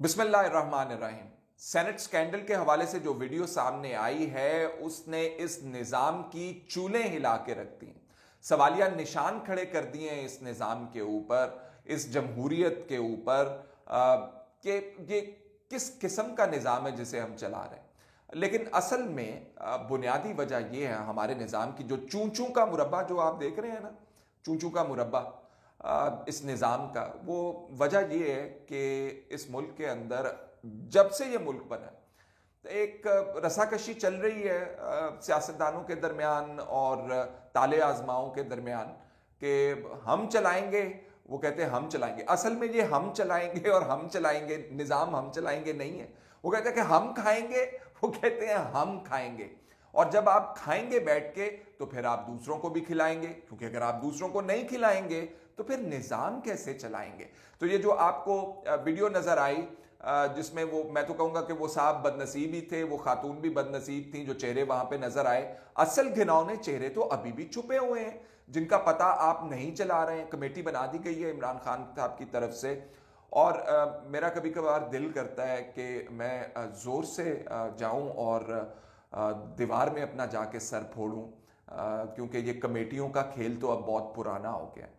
बिस्मिल्लाहिर्रहमानिर्रहीम। Senate scandal के हवाले से जो वीडियो सामने आई है उसने इस निज़ाम की चूलें हिला के रख दी, सवालिया निशान खड़े कर दिए हैं इस निज़ाम के ऊपर, इस जमहूरियत के ऊपर कि ये किस किस्म का निज़ाम है जिसे हम चला रहे हैं। लेकिन असल में बुनियादी वजह यह है हमारे निज़ाम की, जो चूं चूं का मुरब्बा जो आप देख रहे हैं ना, चूं चूं का मुरब्बा इस निज़ाम का, वो वजह यह है कि इस मुल्क के अंदर जब से ये मुल्क बना तो एक रसाकशी चल रही है सियासतदानों के दरमियान और ताले आजमाओं के दरमियान कि हम चलाएंगे, वो कहते हैं हम चलाएंगे। असल में ये हम चलाएंगे और हम चलाएंगे निज़ाम हम चलाएंगे नहीं है। वो कहते हैं कि हम खाएंगे, वो कहते हैं हम खाएंगे। और जब आप खाएंगे बैठ के तो फिर आप दूसरों को भी खिलाएंगे, क्योंकि अगर आप दूसरों को नहीं खिलाएंगे तो फिर निज़ाम कैसे चलाएंगे। तो ये जो आपको वीडियो नजर आई जिसमें वो, मैं तो कहूंगा कि वो साहब बदनसीब ही थे, वो खातून भी बदनसीब थी जो चेहरे वहां पे नजर आए। असल घिनौने चेहरे तो अभी भी छुपे हुए हैं जिनका पता आप नहीं चला रहे हैं। कमेटी बना दी गई है इमरान खान साहब की तरफ से, और मेरा कभी कभार दिल करता है कि मैं जोर से जाऊं और दीवार में अपना जाके सर फोड़ूं, क्योंकि ये कमेटियों का खेल तो अब बहुत पुराना हो गया है।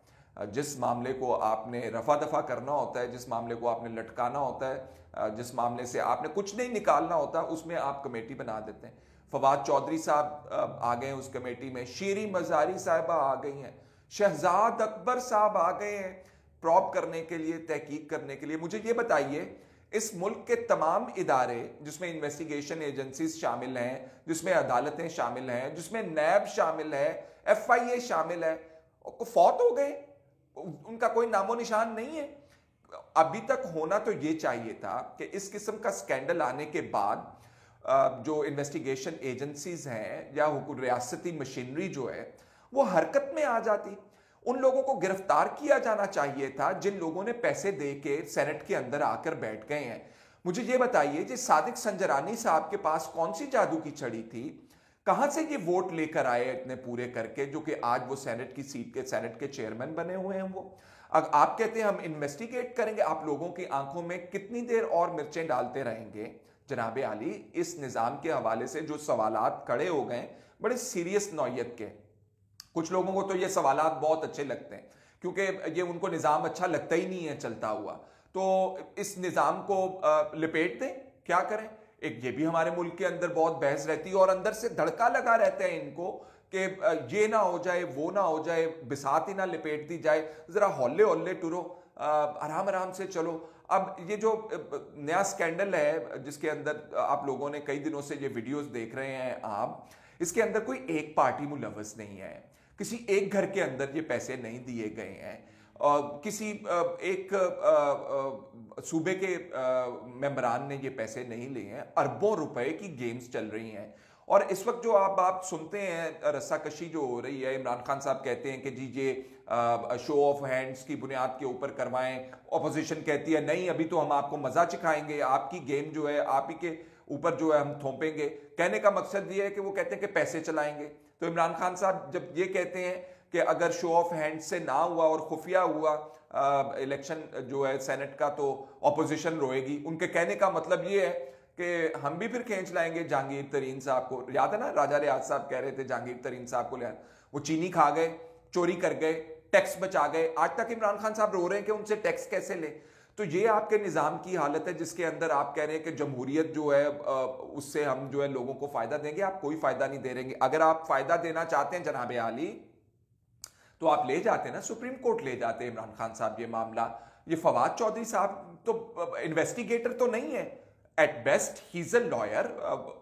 जिस मामले को आपने रफा दफा करना होता है, जिस मामले को आपने लटकाना होता है, जिस मामले से आपने कुछ नहीं निकालना होता, उसमें आप कमेटी बना देते हैं। फवाद चौधरी साहब आ गए उस कमेटी में, शीरी मजारी साहिबा आ गई हैं, शहजाद अकबर साहब आ गए हैं प्रॉब करने के लिए, तहकीक करने के लिए। मुझे ये बताइए, इस मुल्क के तमाम इदारे जिसमें इन्वेस्टिगेशन एजेंसीज शामिल हैं, जिसमें अदालतें शामिल हैं, जिसमें नैब शामिल है, FIA शामिल है, फौत हो गए, उनका कोई नामो निशान नहीं है। अभी तक होना तो यह चाहिए था कि इस किस्म का स्कैंडल आने के बाद जो इन्वेस्टिगेशन एजेंसीज हैं या रियासती मशीनरी जो है वो हरकत में आ जाती। उन लोगों को गिरफ्तार किया जाना चाहिए था जिन लोगों ने पैसे दे के सेनेट के अंदर आकर बैठ गए हैं। मुझे ये बताइए, जी सादिक संजरानी साहब के पास कौन सी जादू की छड़ी थी, कहां से ये वोट लेकर आए इतने पूरे करके, जो कि आज वो सेनेट की सीट के, सेनेट के चेयरमैन बने हुए हैं। वो अब आप कहते हैं हम इन्वेस्टिगेट करेंगे, आप लोगों की आंखों में कितनी देर और मिर्चें डालते रहेंगे। जनाबे आली, इस निजाम के हवाले से जो सवालात खड़े हो गए बड़े सीरियस नौयत के, कुछ लोगों को तो ये सवालात बहुत अच्छे लगते हैं क्योंकि ये उनको निजाम अच्छा लगता ही नहीं है चलता हुआ, तो इस निजाम को लिपेट दें, क्या करें। एक ये भी हमारे मुल्क के अंदर बहुत बहस रहती है और अंदर से धड़का लगा रहता है इनको कि ये ना हो जाए, वो ना हो जाए, बिसात ही ना लिपेट दी जाए, जरा हौले हौले टुरो, आराम आराम से चलो। अब ये जो नया स्कैंडल है जिसके अंदर आप लोगों ने कई दिनों से ये वीडियोस देख रहे हैं आप, इसके अंदर कोई एक पार्टी मुलव्वस नहीं है, किसी एक घर के अंदर ये पैसे नहीं दिए गए हैं, किसी एक सूबे के मेंबरान ने ये पैसे नहीं लिए हैं। अरबों रुपए की गेम्स चल रही हैं और इस वक्त जो आप सुनते हैं रस्साकशी जो हो रही है, इमरान खान साहब कहते हैं कि जी ये शो ऑफ हैंड्स की बुनियाद के ऊपर करवाएं, ऑपोजिशन कहती है नहीं अभी तो हम आपको मजा चिखाएंगे, आपकी गेम जो है आप ही के ऊपर जो है हम थोपेंगे। कहने का मकसद ये है कि वो कहते हैं कि पैसे चलाएंगे। तो इमरान खान साहब जब ये कहते हैं कि अगर शो ऑफ हैंड से ना हुआ और खुफिया हुआ इलेक्शन जो है सेनेट का तो ऑपोजिशन रोएगी, उनके कहने का मतलब ये है कि हम भी फिर खींच लाएंगे जहांगीर तरीन साहब को। याद है ना, राजा रियाज साहब कह रहे थे जहांगीर तरीन साहब को, वो चीनी खा गए, चोरी कर गए, टैक्स बचा गए, आज तक इमरान खान साहब रो रहे हैं कि उनसे टैक्स कैसे ले। तो ये आपके निज़ाम की हालत है जिसके अंदर आप कह रहे हैं कि जमहूरियत जो है उससे हम जो है लोगों को फायदा देंगे। आप कोई फायदा नहीं दे रहेंगे। अगर आप फायदा देना चाहते हैं जनाबे आली तो आप ले जाते ना, सुप्रीम कोर्ट ले जाते इमरान खान साहब ये मामला। ये फवाद चौधरी साहब तो इन्वेस्टिगेटर तो नहीं है, at best he is a lawyer,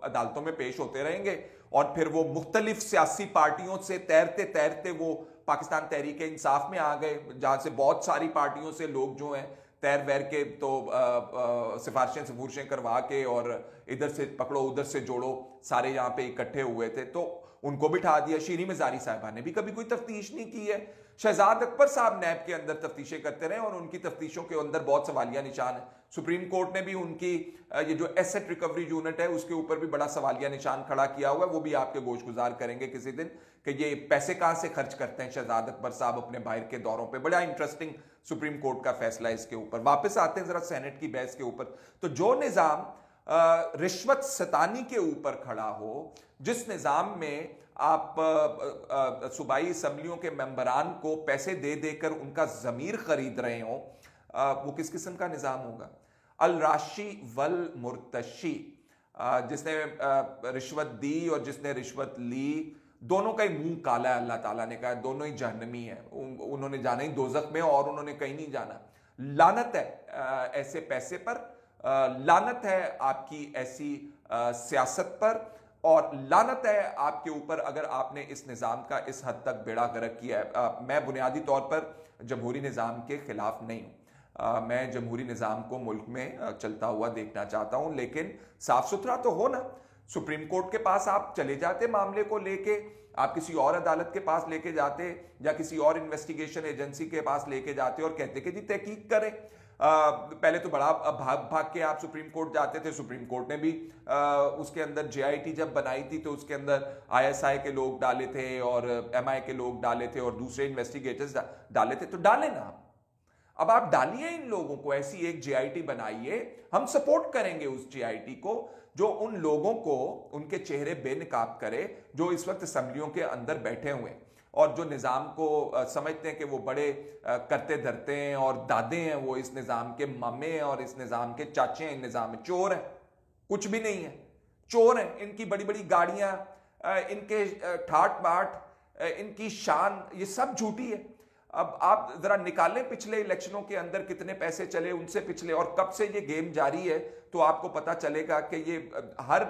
अदालतों में पेश होते रहेंगे और फिर वो मुख्तलिफ सियासी पार्टियों से तैरते तैरते वो पाकिस्तान तहरीक इंसाफ में आ गए, जहां से बहुत सारी पार्टियों से लोग जो हैं तैर वैर के तो सिफारिशें करवा के और इधर से पकड़ो उधर से जोड़ो, सारे यहां पे इकट्ठे हुए थे, तो उनको बिठा दिया। शीरी मजारी साहिबा ने भी कभी कोई तफ्तीश नहीं की है। शहजाद अकबर साहब नैब के अंदर तफ्तीशें करते रहे और उनकी तफ्तीशों के अंदर बहुत सवालिया निशान है। सुप्रीम कोर्ट ने भी उनकी ये जो एसेट रिकवरी यूनिट है उसके ऊपर भी बड़ा सवालिया निशान खड़ा किया हुआ है। वो भी आपके गोशगुजार करेंगे किसी दिन कि ये पैसे कहां से खर्च करते हैं शहजाद अकबर साहब अपने बाहर के दौरों पे। बड़ा इंटरेस्टिंग सुप्रीम कोर्ट का फैसला है इसके ऊपर। वापस आते हैं जरा सेनेट की बहस के ऊपर। तो जो निजाम रिश्वत सतानी के ऊपर खड़ा हो, जिस निजाम में आप सूबाई असम्बलियों के मेंबरान को पैसे दे देकर उनका जमीर खरीद रहे हो, वो किस किस्म का निजाम होगा? अल राशि वल मुर्तशी, जिसने रिश्वत दी और जिसने रिश्वत ली, दोनों का ही मुंह काला है। अल्लाह ताला ने कहा दोनों ही जहन्नमी है, उन्होंने जाना ही दोजख में और उन्होंने कहीं नहीं जाना। लानत है ऐसे पैसे पर, लानत है आपकी ऐसी सियासत पर, और लानत है आपके ऊपर अगर आपने इस निज़ाम का इस हद तक बेड़ा गर्क किया है। मैं बुनियादी तौर पर जमहूरी निज़ाम के खिलाफ नहीं हूँ, मैं जमहूरी निज़ाम को मुल्क में चलता हुआ देखना चाहता हूँ, लेकिन साफ सुथरा तो हो ना। सुप्रीम कोर्ट के पास आप चले जाते मामले को लेके, आप किसी और अदालत के पास लेके जाते या किसी और इन्वेस्टिगेशन एजेंसी के पास लेके जाते और कहते कि जी तहकीक करें। पहले तो बड़ा भाग भाग के आप सुप्रीम कोर्ट जाते थे। सुप्रीम कोर्ट ने भी उसके अंदर जेआईटी जब बनाई थी तो उसके अंदर आईएसआई के लोग डाले थे और एमआई के लोग डाले थे और दूसरे इन्वेस्टिगेटर्स डाले थे। तो डाले ना, अब आप डालिए इन लोगों को, ऐसी एक जेआईटी बनाइए, हम सपोर्ट करेंगे उस जेआईटी को जो उन लोगों को उनके चेहरे बेनकाब करे जो इस वक्त असम्बलियों के अंदर बैठे हुए हैं और जो निज़ाम को समझते हैं कि वो बड़े करते धरते हैं और दादे हैं, वो इस निज़ाम के मामे हैं और इस निज़ाम के चाचे हैं, इन निज़ाम में चोर हैं। कुछ भी नहीं है, चोर हैं। इनकी बड़ी बड़ी गाड़ियां, इनके ठाट बाट, इनकी शान, ये सब झूठी है। अब आप जरा निकालें पिछले इलेक्शनों के अंदर कितने पैसे चले, उनसे पिछले, और कब से ये गेम जारी है, तो आपको पता चलेगा कि ये हर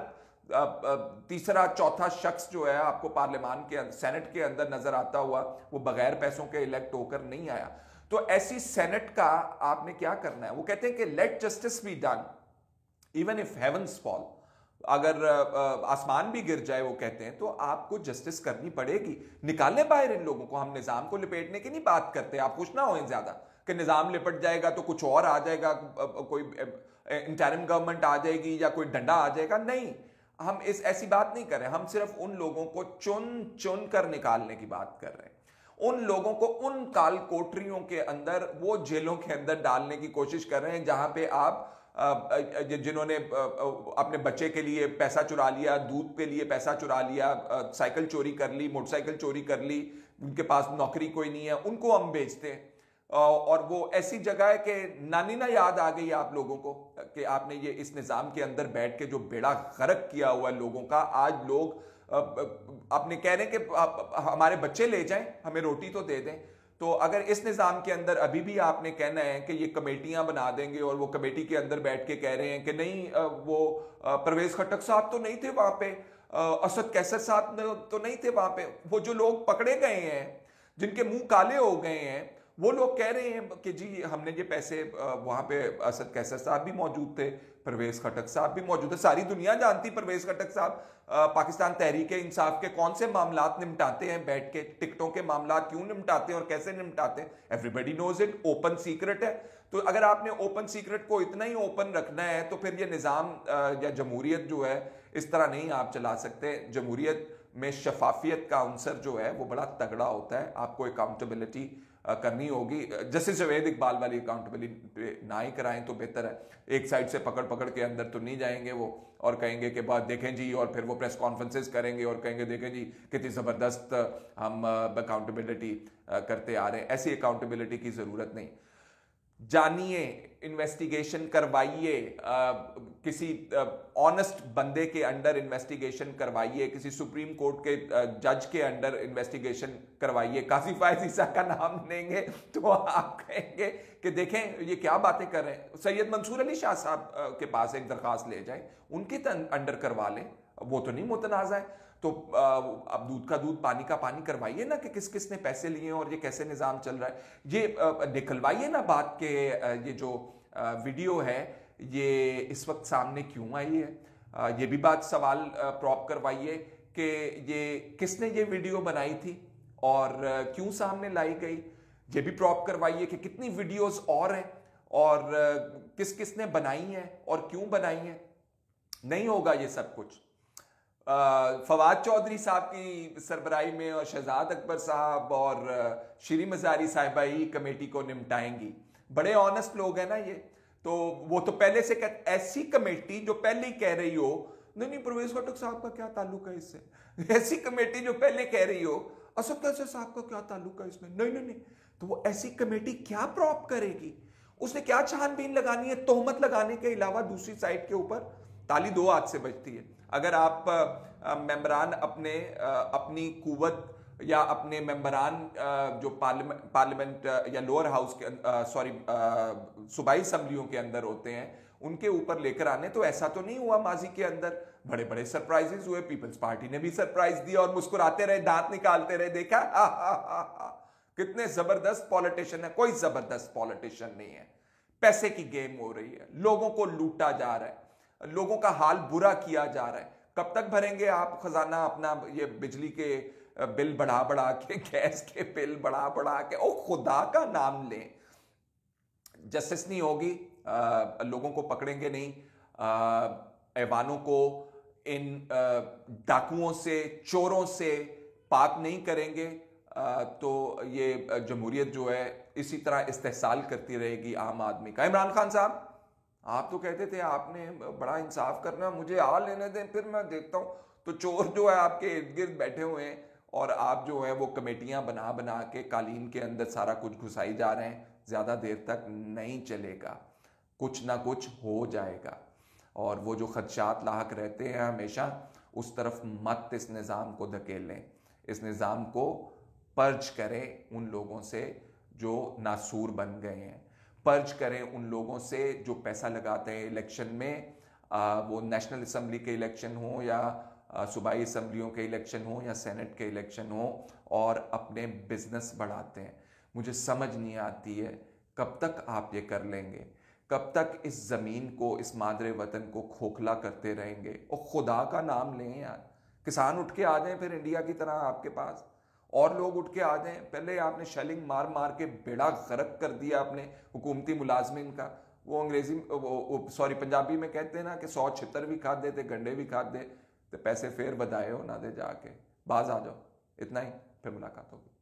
तीसरा चौथा शख्स जो है आपको पार्लियामान के सेनेट के अंदर नजर आता हुआ, वो बगैर पैसों के इलेक्ट होकर नहीं आया। तो ऐसी सेनेट का आपने क्या करना है? वो कहते हैं कि let justice be done even if heavens fall, अगर आसमान भी गिर जाए, वो कहते हैं, तो आपको जस्टिस करनी पड़ेगी। निकालने बाहर इन लोगों को। हम निजाम को लिपेटने की नहीं बात करते, आप खुश ना हो ज्यादा कि निजाम लिपट जाएगा तो कुछ और आ जाएगा, कोई इंटरिम गवर्नमेंट आ जाएगी या कोई डंडा आ जाएगा। नहीं, हम ऐसी बात नहीं कर रहे। हम सिर्फ उन लोगों को चुन चुन कर निकालने की बात कर रहे हैं। उन लोगों को उन काल कोठरियों के अंदर, वो जेलों के अंदर डालने की कोशिश कर रहे हैं जहां पे आप जिन्होंने अपने बच्चे के लिए पैसा चुरा लिया, दूध के लिए पैसा चुरा लिया, साइकिल चोरी कर ली, मोटरसाइकिल चोरी कर ली, उनके पास नौकरी कोई नहीं है, उनको हम बेचते हैं। और वो ऐसी जगह है कि नानी ना याद आ गई आप लोगों को कि आपने ये इस निज़ाम के अंदर बैठ के जो बेड़ा गर्क किया हुआ है लोगों का। आज लोग अपने कह रहे हैं कि हमारे बच्चे ले जाएं, हमें रोटी तो दे दें। तो अगर इस निज़ाम के अंदर अभी भी आपने कहना है कि ये कमेटियां बना देंगे और वो कमेटी के अंदर बैठ के कह रहे हैं कि नहीं, वो परवेज खट्टक साहब तो नहीं थे वहां पे, असद कैसर साहब तो नहीं थे वहां पे, वो जो लोग पकड़े गए हैं, जिनके मुंह काले हो गए हैं, वो लोग कह रहे हैं कि जी हमने ये पैसे, वहां पे असद कैसर साहब भी मौजूद थे, परवेज खट्टक साहब भी मौजूद है। सारी दुनिया जानती परवेज खट्टक साहब पाकिस्तान तहरीक इंसाफ के कौन से मामलात निपटाते हैं, बैठ के टिकटों के मामलात क्यों निपटाते हैं और कैसे निपटाते हैं। Everybody knows it, open secret है। तो अगर आपने ओपन सीक्रेट को इतना ही ओपन रखना है तो फिर ये निज़ाम या जमहूरियत जो है इस तरह नहीं आप चला सकते। जमहूरियत में शफाफियत का अंसर जो है वो बड़ा तगड़ा होता है। आपको अकाउंटेबिलिटी करनी होगी। जस्टिस जावेद इकबाल वाली अकाउंटेबिलिटी ना ही कराएं तो बेहतर है। एक साइड से पकड़ पकड़ के अंदर तो नहीं जाएंगे वो और कहेंगे कि बात देखें जी, और फिर वो प्रेस कॉन्फ्रेंसेस करेंगे और कहेंगे देखें जी कितनी ज़बरदस्त हम अकाउंटेबिलिटी करते आ रहे हैं। ऐसी अकाउंटेबिलिटी की ज़रूरत नहीं। जानिए, इन्वेस्टिगेशन करवाइए, किसी ऑनेस्ट बंदे के अंडर इन्वेस्टिगेशन करवाइए, किसी सुप्रीम कोर्ट के जज के अंडर इन्वेस्टिगेशन करवाइए। काजी फायज ईसा का नाम लेंगे तो आप कहेंगे कि देखें ये क्या बातें कर रहे हैं। सैयद मंसूर अली शाह साहब के पास एक दरखास्त ले जाए, उनके अंडर करवा लें, वो तो नहीं मुतनाज़ा है। तो अब दूध का दूध पानी का पानी करवाइए ना कि किस किस ने पैसे लिए और ये कैसे निज़ाम चल रहा है। ये निकलवाइए ना बात के ये जो वीडियो है ये इस वक्त सामने क्यों आई है। ये भी बात सवाल प्रॉप करवाइए कि ये किसने ये वीडियो बनाई थी और क्यों सामने लाई गई। ये भी प्रॉप करवाइए कि कितनी वीडियोस और हैं और किस किसने बनाई हैं और क्यों बनाई हैं। नहीं होगा ये सब कुछ। फवाद चौधरी साहब की सरबराही में और शहजाद अकबर साहब और श्री मजारी साहिबा ही कमेटी को निपटाएंगी। बड़े ऑनेस्ट लोग हैं ना ये। तो वो तो पहले से ऐसी कमेटी जो पहले ही कह रही हो नहीं नहीं परवेज खटक साहब का क्या ताल्लुक है इससे, ऐसी कमेटी जो पहले कह रही हो असद कैसर साहब का क्या ताल्लुक है इसमें, नहीं नहीं नहीं, तो वो ऐसी कमेटी क्या प्रॉप करेगी, उसने क्या छानबीन लगानी है तोहमत लगाने के अलावा दूसरी साइड के ऊपर। ताली दो हाथ से बजती है। अगर आप मेंबरान अपनी कुव्वत या अपने मेंबरान जो पार्लियामेंट या लोअर हाउस के सॉरी सूबाई असम्बलियों के अंदर होते हैं उनके ऊपर लेकर आने, तो ऐसा तो नहीं हुआ माजी के अंदर। बड़े बड़े सरप्राइजेस हुए, पीपल्स पार्टी ने भी सरप्राइज दिया और मुस्कुराते रहे, दांत निकालते रहे, देखा कितने जबरदस्त पॉलिटिशियन है। कोई जबरदस्त पॉलिटिशियन नहीं है। पैसे की गेम हो रही है, लोगों को लूटा जा रहा है, लोगों का हाल बुरा किया जा रहा है। कब तक भरेंगे आप खजाना अपना, ये बिजली के बिल बढ़ा बढ़ा के, गैस के बिल बढ़ा बढ़ा के, ओ खुदा का नाम लें। जस्टिस नहीं होगी, लोगों को पकड़ेंगे नहीं, ऐवानों को इन डाकुओं से, चोरों से पाक नहीं करेंगे, तो ये जमहूरियत जो है इसी तरह इस्तेहसाल करती रहेगी आम आदमी का। इमरान खान साहब, आप तो कहते थे आपने बड़ा इंसाफ करना, मुझे आ लेने दें फिर मैं देखता हूं। तो चोर जो है आपके इर्द गिर्द बैठे हुए हैं और आप जो है वो कमेटियां बना बना के कालीन के अंदर सारा कुछ घुसाई जा रहे हैं। ज्यादा देर तक नहीं चलेगा, कुछ ना कुछ हो जाएगा। और वो जो खदशात लाहक रहते हैं हमेशा, उस तरफ मत इस निज़ाम को धकेलें। इस निज़ाम को पर्ज करें उन लोगों से जो नासूर बन गए हैं, पर्ज करें उन लोगों से जो पैसा लगाते हैं इलेक्शन में, वो नेशनल असम्बली के इलेक्शन हो या सूबाई असम्बलियों के इलेक्शन हो या सेनेट के इलेक्शन हो, और अपने बिजनेस बढ़ाते हैं। मुझे समझ नहीं आती है कब तक आप ये कर लेंगे, कब तक इस ज़मीन को, इस मादरे वतन को खोखला करते रहेंगे। और खुदा का नाम लें यार, किसान उठ के आ जाएं फिर इंडिया की तरह आपके पास, और लोग उठ के आ जाएं। पहले आपने शेलिंग मार मार के बेड़ा गर्क कर दिया अपने हुकूमती मुलाजमिन का। वो अंग्रेजी सॉरी पंजाबी में कहते हैं ना कि 100 छितर भी खाते थे, गंडे भी खाते, तो पैसे फेर बधाए हो ना दे, जाके बाज आ जाओ। इतना ही, फिर मुलाकात होगी।